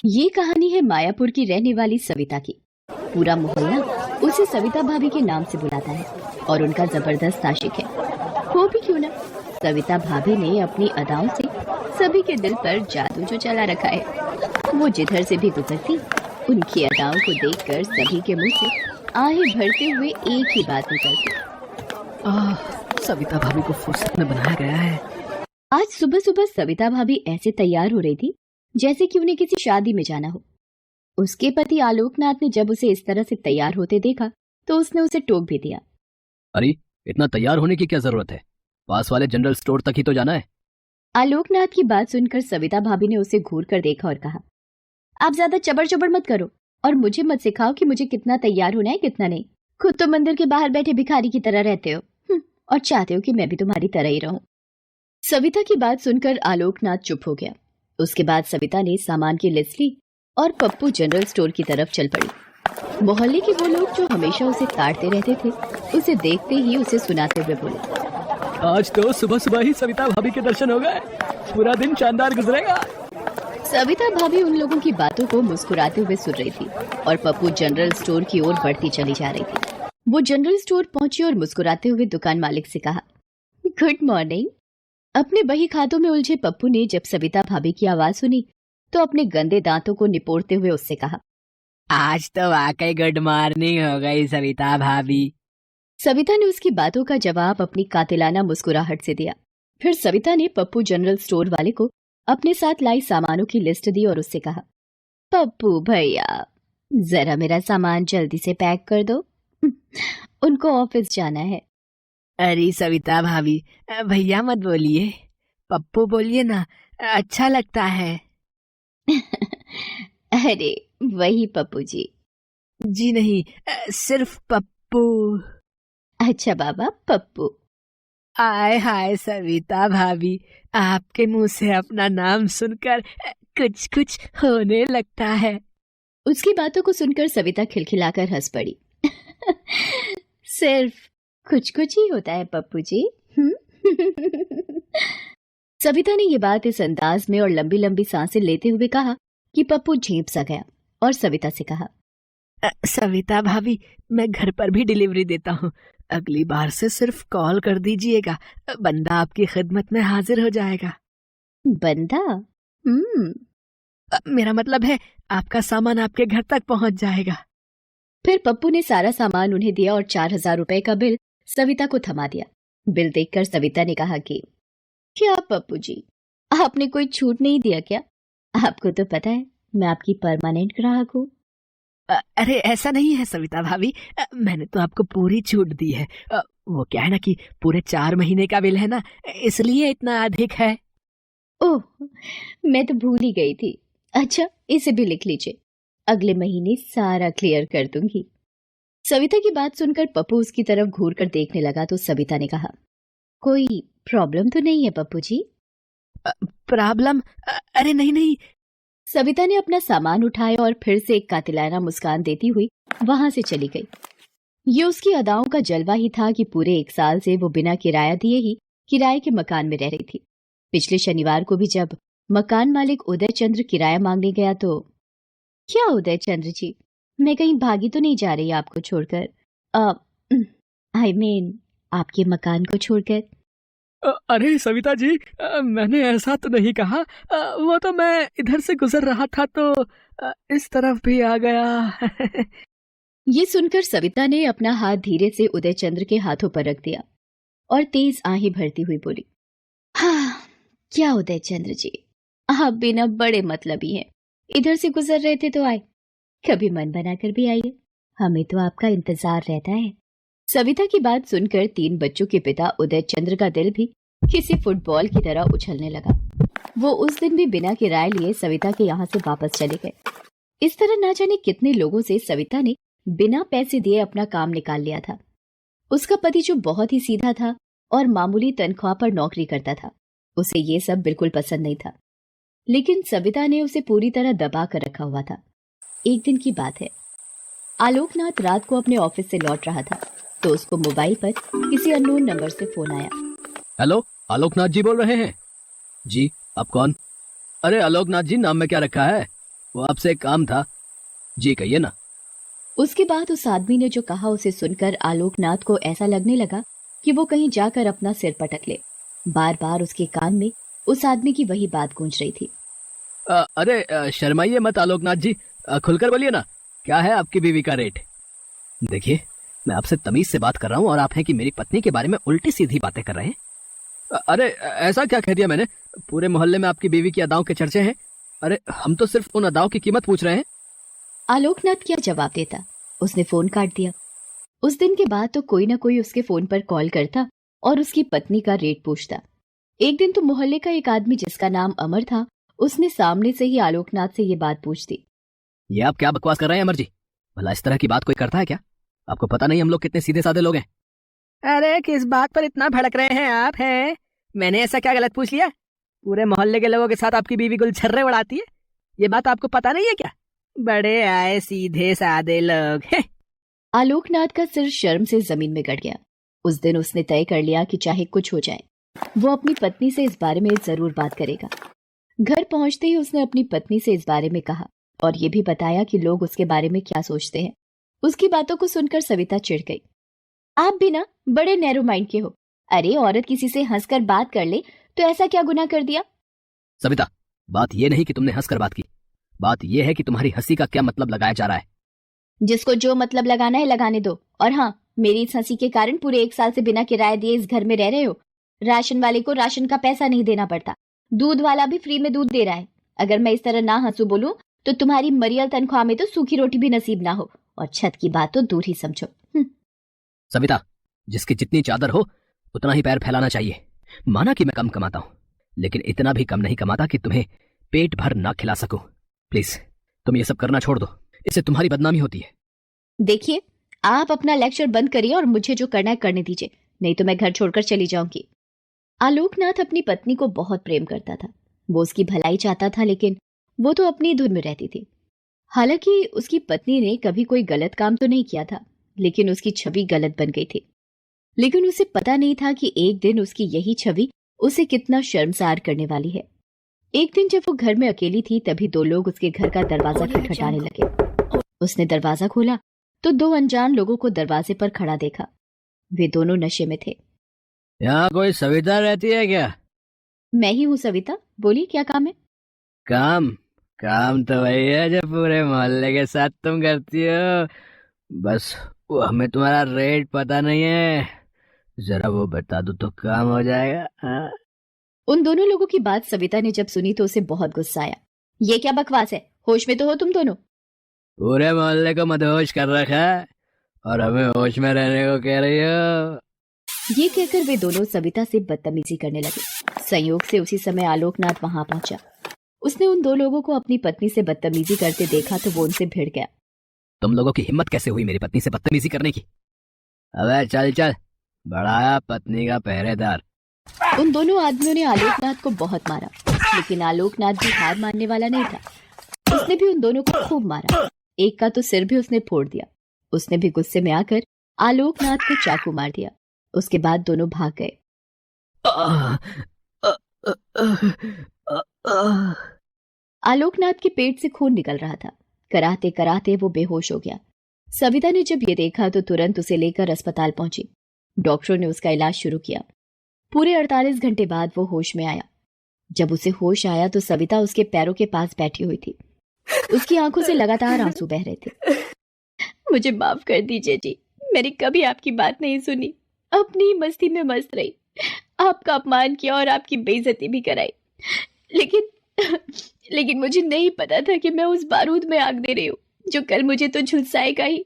ये कहानी है मायापुर की रहने वाली सविता की। पूरा मोहल्ला उसे सविता भाभी के नाम से बुलाता है और उनका जबरदस्त आशिक है। वो भी क्यों ना, सविता भाभी ने अपनी अदाओं से सभी के दिल पर जादू जो चला रखा है। वो जिधर से भी गुजरती, उनकी अदाओं को देखकर सभी के मुंह से आहें भरते हुए एक ही बात निकलती, सविता भाभी को फुर्सत में बनाया गया है। आज सुबह सुबह सविता भाभी ऐसे तैयार हो रही थी जैसे कि उन्हें किसी शादी में जाना हो। उसके पति आलोकनाथ ने जब उसे इस तरह से तैयार होते देखा तो उसने उसे टोक भी दिया। अरे इतना तैयार होने की क्या जरूरत है, पास वाले जनरल स्टोर तक ही तो जाना है। आलोकनाथ की बात सुनकर सविता भाभी ने उसे घूर कर देखा और कहा, आप ज्यादा चबर चबर मत करो और मुझे मत सिखाओ कि मुझे कितना तैयार होना है कितना नहीं। खुद तो मंदिर के बाहर बैठे भिखारी की तरह रहते हो और चाहते हो कि मैं भी तुम्हारी तरह ही रहूं। सविता की बात सुनकर आलोकनाथ चुप हो गया। उसके बाद सविता ने सामान की लिस्ट ली और पप्पू जनरल स्टोर की तरफ चल पड़ी। मोहल्ले के वो लोग जो हमेशा उसे ताड़ते रहते थे, उसे देखते ही उसे सुनाते हुए बोले, आज तो सुबह सुबह ही सविता भाभी के दर्शन हो गए, पूरा दिन शानदार गुजरेगा। सविता भाभी उन लोगों की बातों को मुस्कुराते हुए सुन रही थी और पप्पू जनरल स्टोर की ओर बढ़ती चली जा रही थी। वो जनरल स्टोर पहुंची और मुस्कुराते हुए दुकान मालिक से कहा, गुड मॉर्निंग। अपने बही खातों में उलझे पप्पू ने जब सविता भाभी की आवाज सुनी तो अपने गंदे दांतों को निपोड़ते हुए उससे कहा, आज तो वाकई गुड मॉर्निंग हो गई सविता भाभी। सविता ने उसकी बातों का जवाब अपनी कातिलाना मुस्कुराहट से दिया। फिर सविता ने पप्पू जनरल स्टोर वाले को अपने साथ लाई सामानों की लिस्ट दी और उससे कहा, पप्पू भैया जरा मेरा सामान जल्दी से पैक कर दो, उनको ऑफिस जाना है। अरे सविता भाभी, भैया मत बोलिए, पप्पू बोलिए ना, अच्छा लगता है। अरे वही पप्पू जी। जी नहीं, सिर्फ पप्पू। अच्छा बाबा पप्पू। आय हाय सविता भाभी, आपके मुंह से अपना नाम सुनकर कुछ कुछ होने लगता है। उसकी बातों को सुनकर सविता खिलखिलाकर हंस पड़ी। सिर्फ कुछ कुछ ही होता है पप्पू जी। सविता ने ये बात इस अंदाज में और लंबी लंबी सांसें लेते हुए कहा कि पप्पू झेप सा गया और सविता से कहा, सविता भाभी मैं घर पर भी डिलीवरी देता हूँ, अगली बार से सिर्फ कॉल कर दीजिएगा, बंदा आपकी खिदमत में हाजिर हो जाएगा। बंदा? मेरा मतलब है आपका सामान आपके घर तक पहुंच जाएगा। फिर पप्पू ने सारा सामान उन्हें दिया और 4,000 रुपए का बिल सविता को थमा दिया। बिल देखकर सविता ने कहा कि क्या पप्पू जी, आपने कोई छूट नहीं दिया क्या? आपको तो पता है मैं आपकी परमानेंट ग्राहक हूँ। अरे ऐसा नहीं है सविता भाभी, मैंने तो आपको पूरी छूट दी है। वो क्या है ना कि पूरे 4 महीने का बिल है ना, इसलिए इतना अधिक है। ओह, मैं तो भूल ही गई थी। अच्छा इसे भी लिख लीजिए, अगले महीने सारा क्लियर कर दूंगी। सविता की बात सुनकर पप्पू उसकी तरफ घूर कर देखने लगा तो सविता ने कहा, कोई प्रॉब्लम तो नहीं है पप्पू जी? प्रॉब्लम? अरे नहीं नहीं। सविता ने अपना सामान उठाया और फिर से एक कातिलाना मुस्कान देती हुई वहां से चली गई। ये उसकी अदाओं का जलवा ही था कि पूरे 1 साल से वो बिना किराया दिए ही किराए के मकान में रह रही थी। पिछले शनिवार को भी जब मकान मालिक उदय चंद्र किराया मांगने गया तो, क्या उदय चंद्र जी, मैं कहीं भागी तो नहीं जा रही आपको छोड़कर? आई मीन आपके मकान को छोड़कर। अरे सविता जी, मैंने ऐसा तो नहीं कहा, वो तो मैं इधर से गुजर रहा था तो इस तरफ भी आ गया। ये सुनकर सविता ने अपना हाथ धीरे से उदय चंद्र के हाथों पर रख दिया और तेज आहें भरती हुई बोली, हाँ क्या उदय चंद्र जी, आप बिना बड़े मतलबी हैं, इधर से गुजर रहे थे तो आए, कभी मन बनाकर भी आइए, हमें तो आपका इंतजार रहता है। सविता की बात सुनकर 3 बच्चों के पिता उदय चंद्र का दिल भी किसी फुटबॉल की तरह उछलने लगा। वो उस दिन भी बिना किराए लिए सविता के यहाँ से वापस चले गए। इस तरह ना जाने कितने लोगों से सविता ने बिना पैसे दिए अपना काम निकाल लिया था। उसका पति जो बहुत ही सीधा था और मामूली तनख्वाह पर नौकरी करता था, उसे ये सब बिल्कुल पसंद नहीं था, लेकिन सविता ने उसे पूरी तरह दबा कर रखा हुआ था। एक दिन की बात है, आलोकनाथ रात को अपने ऑफिस से लौट रहा था तो उसको मोबाइल पर किसी अननोन नंबर से फोन आया। हेलो, आलोकनाथ जी बोल रहे हैं? जी, आप कौन? अरे आलोकनाथ जी, नाम में क्या रखा है? वो आपसे एक काम था। जी कहिए ना। उसके बाद उस आदमी ने जो कहा उसे सुनकर आलोकनाथ को ऐसा लगने लगा कि वो कहीं जाकर अपना सिर पटक ले। बार बार उसके कान में उस आदमी की वही बात गूंज रही थी। अरे शर्माइए मत आलोकनाथ जी, खुलकर बोलिए ना, क्या है आपकी बीवी का रेट? देखिए, मैं आपसे तमीज से बात कर रहा हूँ और आप हैं कि मेरी पत्नी के बारे में उल्टी सीधी बातें कर रहे हैं। अरे ऐसा क्या कह दिया मैंने? पूरे मोहल्ले में आपकी बीवी की अदाओं के चर्चे हैं। अरे हम तो सिर्फ उन अदाओं की कीमत पूछ रहे हैं। आलोकनाथ क्या जवाब देता, उसने फोन काट दिया। उस दिन के बाद तो कोई ना कोई उसके फोन पर कॉल करता और उसकी पत्नी का रेट पूछता। एक दिन तो मोहल्ले का एक आदमी जिसका नाम अमर था, उसने सामने से ही आलोकनाथ से ये बात पूछ दी। ये आप क्या बकवास कर रहे हैं अमर जी? भला इस तरह की बात कोई करता है क्या? आपको पता नहीं हम लोग कितने सीधे साधे लोग हैं। अरे किस बात पर इतना भड़क रहे हैं आप? हैं, मैंने ऐसा क्या गलत पूछ लिया? पूरे मोहल्ले के लोगों के साथ आपकी बीवी गुलछर्रे उड़ाती है, ये बात आपको पता नहीं है क्या? बड़े आए सीधे साधे लोग हैं। आलोकनाथ का सिर शर्म से जमीन में गड़ गया। उस दिन उसने तय कर लिया कि चाहे कुछ हो जाए, वो अपनी पत्नी से इस बारे में जरूर बात करेगा। घर पहुंचते ही उसने अपनी पत्नी से इस बारे में कहा और ये भी बताया कि लोग उसके बारे में क्या सोचते हैं। उसकी बातों को सुनकर सविता चिढ़ गई। आप भी ना बड़े नैरो माइंड के हो। अरे औरत किसी से हंसकर बात कर ले तो ऐसा क्या गुनाह कर दिया? सविता, बात ये नहीं कि तुमने हंसकर बात की, बात ये है कि तुम्हारी हंसी का क्या मतलब लगाया जा रहा है। जिसको जो मतलब लगाना है लगाने दो। और हाँ, मेरी इस हंसी के कारण पूरे 1 साल से बिना किराए दिए इस घर में रह रहे हो। राशन वाले को राशन का पैसा नहीं देना पड़ता, दूध वाला भी फ्री में दूध दे रहा है। अगर मैं इस तरह ना हंसू बोलूं तो तुम्हारी मरियल तनख्वाह में तो सूखी रोटी भी नसीब ना हो, और छत की बात तो दूर ही समझो। सविता, जिसकी जितनी चादर हो उतना ही पैर फैलाना चाहिए। माना कि मैं कम कमाता हूं, लेकिन इतना भी कम नहीं कमाता कि तुम्हें पेट भर ना खिला सकूं। प्लीज तुम ये सब करना छोड़ दो, इससे तुम्हारी बदनामी होती है। देखिए, आप अपना लेक्चर बंद करिए और मुझे जो करना है करने दीजिए, नहीं तो मैं घर छोड़कर चली जाऊंगी। आलोकनाथ अपनी पत्नी को बहुत प्रेम करता था। वो उसकी भलाई चाहता था, लेकिन वो तो अपनी धुन में रहती थी। हालांकि उसकी पत्नी ने कभी कोई गलत काम तो नहीं किया था, लेकिन उसकी छवि गलत बन गई थी। लेकिन उसे पता नहीं था कि एक दिन उसकी यही छवि उसे कितना शर्मसार करने वाली है। एक दिन जब वो घर में अकेली थी, तभी 2 लोग उसके घर का दरवाजा खटखटाने लगे। उसने दरवाजा खोला तो 2 अनजान लोगों को दरवाजे पर खड़ा देखा। वे दोनों नशे में थे। यहाँ कोई सविता रहती है क्या? मैं ही हूँ सविता, बोलिए क्या काम है? काम तो वही है जो पूरे मोहल्ले के साथ तुम करती हो, बस वो हमें तुम्हारा रेट पता नहीं है। जरा वो बता दो तो काम हो जाएगा। हाँ? उन दोनों लोगों की बात सविता ने जब सुनी तो उसे बहुत गुस्सा आया। ये क्या बकवास है? होश में तो हो तुम दोनों। पूरे मोहल्ले को मदहोश कर रखा है और हमें होश में रहने को कह रही हो। ये कहकर वे दोनों सविता से बदतमीजी करने लगे। संयोग से उसी समय आलोकनाथ वहां पहुंचा। उसने उन 2 लोगों को अपनी पत्नी से बदतमीजी करते देखा तो वो उनसे भिड़ गया। तुम लोगों की हिम्मत कैसे हुई मेरी पत्नी से बदतमीजी करने की? अबे चल चल, बढ़ाया पत्नी का पहरेदार। उन दोनों आदमियों ने आलोकनाथ को बहुत मारा, लेकिन आलोकनाथ भी हार मानने वाला नहीं था। उसने भी उन दोनों को खूब मारा। एक का तो सिर भी उसने फोड़ दिया। उसने भी गुस्से में आकर आलोकनाथ को चाकू मार दिया। उसके बाद दोनों भाग गए। आलोकनाथ के पेट से खून निकल रहा था। कराहते कराहते वो बेहोश हो गया। सविता ने जब ये देखा तो तुरंत उसे लेकर अस्पताल पहुंची। डॉक्टरों ने उसका इलाज शुरू किया। पूरे 48 घंटे बाद वो होश में आया। जब उसे होश आया तो सविता उसके पैरों के पास बैठी हुई थी। उसकी आंखों से लगातार आंसू बह रहे थे। मुझे माफ कर दीजिए जी, मैंने कभी आपकी बात नहीं सुनी, अपनी मस्ती में मस्त रही, आपका अपमान किया और आपकी बेइज्जती भी कराई। लेकिन मुझे नहीं पता था कि मैं उस बारूद में आग दे रही हूँ जो कल मुझे तो झुलसाएगा ही,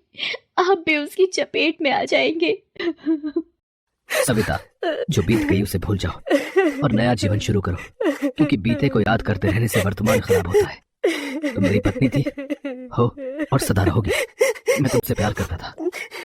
आप भी उसकी चपेट में आ जाएंगे। सविता, जो बीत गई उसे भूल जाओ और नया जीवन शुरू करो, क्योंकि बीते को याद करते रहने से वर्तमान खराब होता है। तुम मेरी पत्नी थी, हो और सदा रहोगी। मैं तुमसे प्यार करता था,